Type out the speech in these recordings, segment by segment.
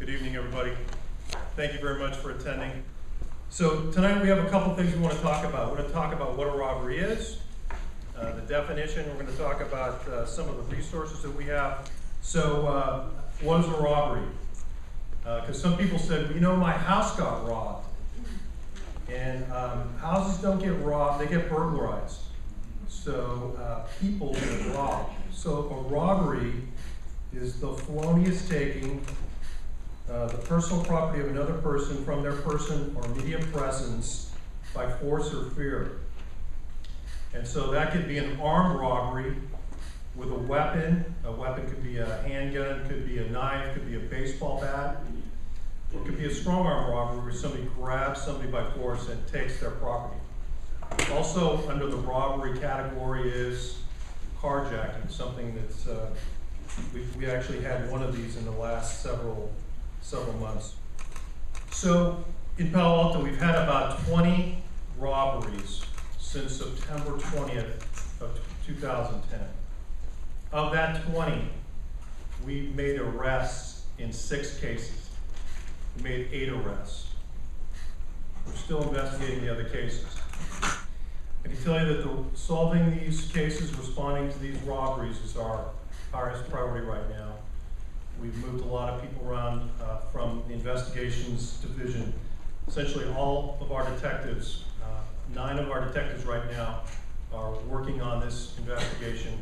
Good evening, everybody. Thank you very much for attending. So tonight we have a couple things we want to talk about. We're going to talk about what a robbery is, the definition. We're going to talk about some of the resources that we have. So what is a robbery? Because some people said, you know, my house got robbed. And houses don't get robbed, they get burglarized. So people get robbed. So a robbery is the felonious taking the personal property of another person from their person or immediate presence by force or fear. And so that could be an armed robbery with a weapon. A weapon could be a handgun, could be a knife, could be a baseball bat. Or it could be a strong arm robbery where somebody grabs somebody by force and takes their property. Also under the robbery category is carjacking, something that's, we actually had one of these in the last several months. So in Palo Alto, we've had about 20 robberies since September 20th of 2010. Of that 20, we made arrests in 6 cases. We made 8 arrests. We're still investigating the other cases. I can tell you that solving these cases, responding to these robberies is our highest priority right now. We've moved a lot of people around from the investigations division. Essentially all of our detectives, 9 of our detectives right now are working on this investigation.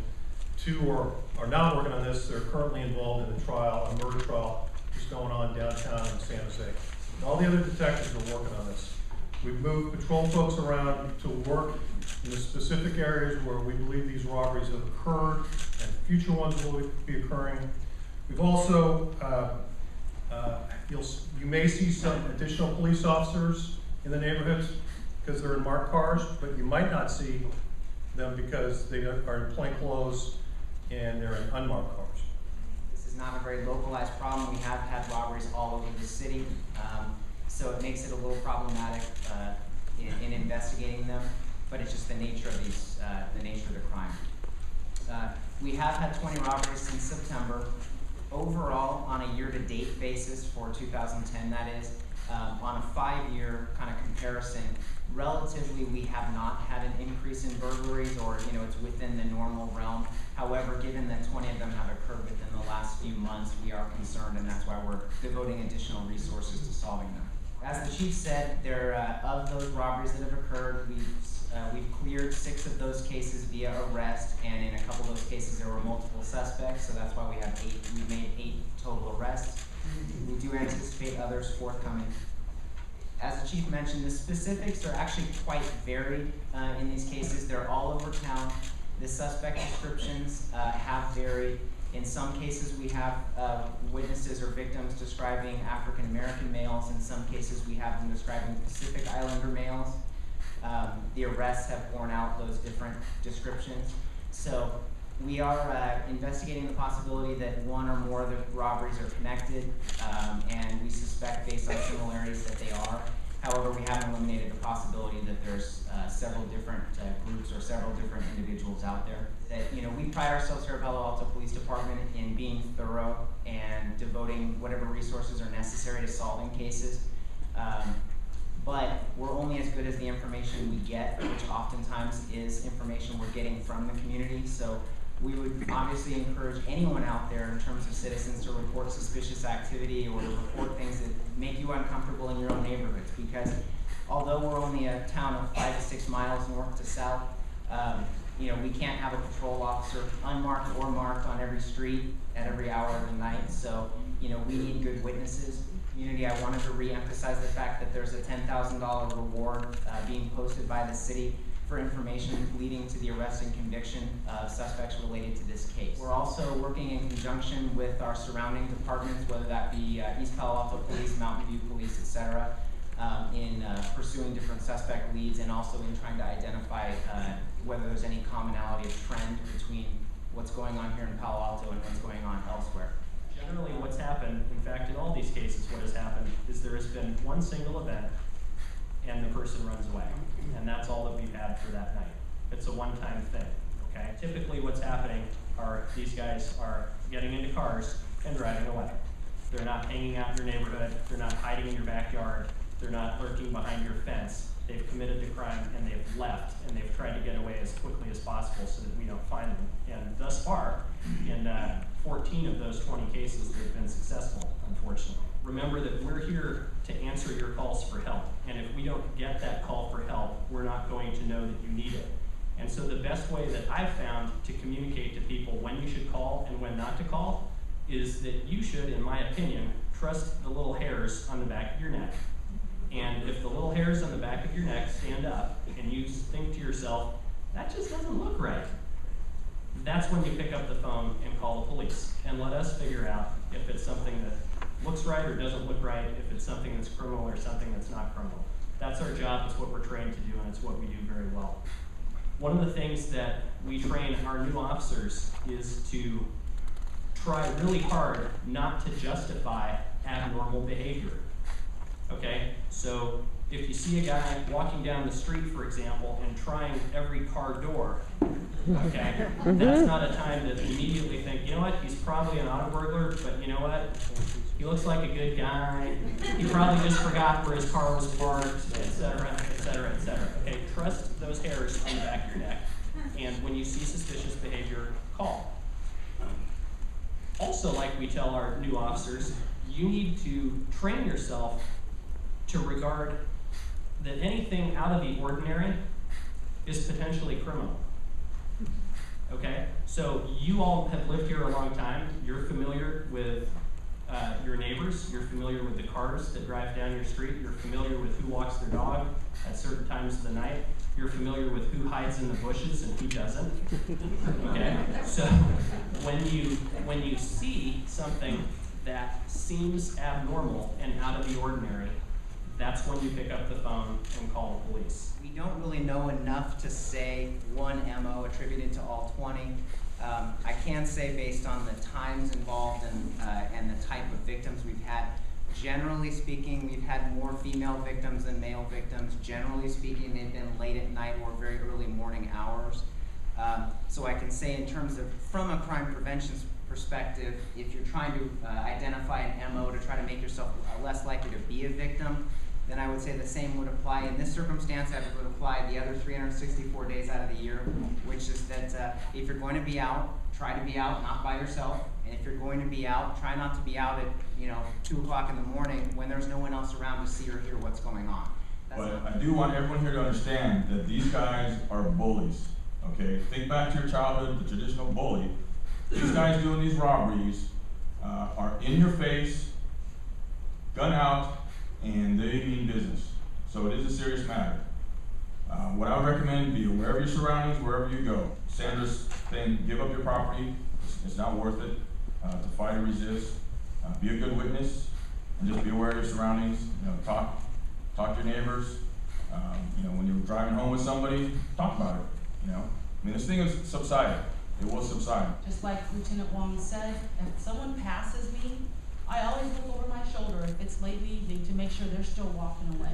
2 are not working on this. They're currently involved in a trial, a murder trial, that's going on downtown in San Jose. And all the other detectives are working on this. We've moved patrol folks around to work in the specific areas where we believe these robberies have occurred and future ones will be occurring. We've also, you may see some additional police officers in the neighborhoods because they're in marked cars, but you might not see them because they are in plain clothes and they're in unmarked cars. This is not a very localized problem. We have had robberies all over the city, so it makes it a little problematic in investigating them, but it's just the nature of these, the nature of the crime. We have had 20 robberies since September. Overall, on a year-to-date basis for 2010, that is, on a 5-year kind of comparison, relatively we have not had an increase in burglaries, or it's within the normal realm. However, given that 20 of them have occurred within the last few months, we are concerned, and that's why we're devoting additional resources to solving them. As the chief said, of those robberies that have occurred, we've cleared 6 of those cases via arrest, and in a couple of those cases there were multiple suspects, so that's why we have 8. We've made 8 total arrests. We do anticipate others forthcoming. As the chief mentioned, the specifics are actually quite varied in these cases. They're all over town. The suspect descriptions have varied. In some cases we have witnesses or victims describing African American males. In some cases we have them describing Pacific Islander males. The arrests have borne out those different descriptions. So we are investigating the possibility that 1 or more of the robberies are connected, and we suspect based on similarities that they are. However, we haven't eliminated the possibility that there's several different groups or several different individuals out there. That we pride ourselves here at Palo Alto Police Department in being thorough and devoting whatever resources are necessary to solving cases. But we're only as good as the information we get, which oftentimes is information we're getting from the community. So we would obviously encourage anyone out there in terms of citizens to report suspicious activity or to report things that make you uncomfortable in your own neighborhoods, because although we're only a town of 5 to 6 miles north to south, we can't have a patrol officer unmarked or marked on every street at every hour of the night. So we need good witnesses. Community, I wanted to re-emphasize the fact that there's a $10,000 reward being posted by the city for information leading to the arrest and conviction of suspects related to this case. We're also working in conjunction with our surrounding departments, whether that be East Palo Alto Police, Mountain View Police, etc., in pursuing different suspect leads, and also in trying to identify whether there's any commonality of trend between what's going on here in Palo Alto and what's going on elsewhere. Generally what's happened, in fact in all these cases what has happened, is there has been one single event and the person runs away. And that's all that we've had for that night. It's a one-time thing, okay? Typically what's happening are these guys are getting into cars and driving away. They're not hanging out in your neighborhood, they're not hiding in your backyard, they're not lurking behind your fence. They've committed the crime and they've left, and they've tried to get away as quickly as possible so that we don't find them. And thus far, in 14 of those 20 cases, they've been successful, unfortunately. Remember that we're here to answer your calls for help, and if we don't get that call for help, we're not going to know that you need it. And so the best way that I've found to communicate to people when you should call and when not to call is that you should, in my opinion, trust the little hairs on the back of your neck. And if the little hairs on the back of your neck stand up and you think to yourself, that just doesn't look right, that's when you pick up the phone and call the police and let us figure out if it's something that looks right or doesn't look right, if it's something that's criminal or something that's not criminal. That's our job, it's what we're trained to do, and it's what we do very well. One of the things that we train our new officers is to try really hard not to justify abnormal behavior. Okay, so if you see a guy walking down the street, for example, and trying every car door, okay, that's not a time to immediately think, you know what, he's probably an auto burglar, but you know what, he looks like a good guy, he probably just forgot where his car was parked, etc., etc., etc. Okay, trust those hairs on the back of your neck, and when you see suspicious behavior, call. Also, like we tell our new officers, you need to train yourself to regard that anything out of the ordinary is potentially criminal. Okay? So you all have lived here a long time. You're familiar with your neighbors. You're familiar with the cars that drive down your street. You're familiar with who walks their dog at certain times of the night. You're familiar with who hides in the bushes and who doesn't. Okay? So when you see something that seems abnormal and out of the ordinary, that's when you pick up the phone and call the police. We don't really know enough to say one MO attributed to all 20. I can say based on the times involved and the type of victims we've had, generally speaking, we've had more female victims than male victims. Generally speaking, they've been late at night or very early morning hours. So I can say in terms of, from a crime prevention perspective, if you're trying to identify an MO to try to make yourself less likely to be a victim, then I would say the same would apply in this circumstance. I would apply the other 364 days out of the year, which is that if you're going to be out, try to be out not by yourself. And if you're going to be out, try not to be out at 2 o'clock in the morning when there's no one else around to see or hear what's going on. But I do want everyone here to understand that these guys are bullies. Okay, think back to your childhood, the traditional bully. These guys doing these robberies are in your face, gun out, and they mean business. So it is a serious matter. What I would recommend, be aware of your surroundings wherever you go. Sandra's saying, give up your property. It's not worth it to fight or resist. Be a good witness, and just be aware of your surroundings. Talk to your neighbors. When you're driving home with somebody, talk about it. This thing is subsided. It will subside. Just like Lieutenant Wong said, if someone passes me, I always look over my shoulder if it's late evening to make sure they're still walking away.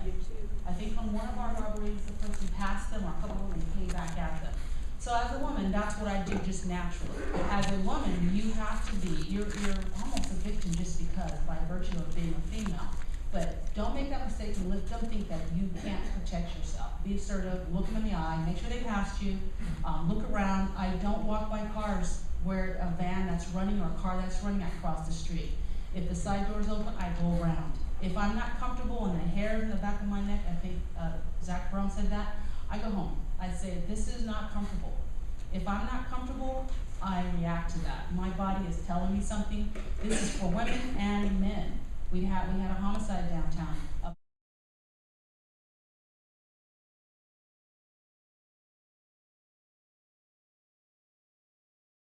I think on one of our robberies, the person passed them, or a couple of them came back at them. So as a woman, that's what I do just naturally. As a woman, you have to be, you're almost a victim just because, by virtue of being a female. But don't make that mistake and don't think that you can't protect yourself. Be assertive, look them in the eye, make sure they passed you, look around. I don't walk by cars where a van that's running or a car that's running, I cross the street. If the side door's open, I go around. If I'm not comfortable and the hair in the back of my neck, I think Zach Brown said that, I go home. I say, this is not comfortable. If I'm not comfortable, I react to that. My body is telling me something. This is for women and men. We had a homicide downtown.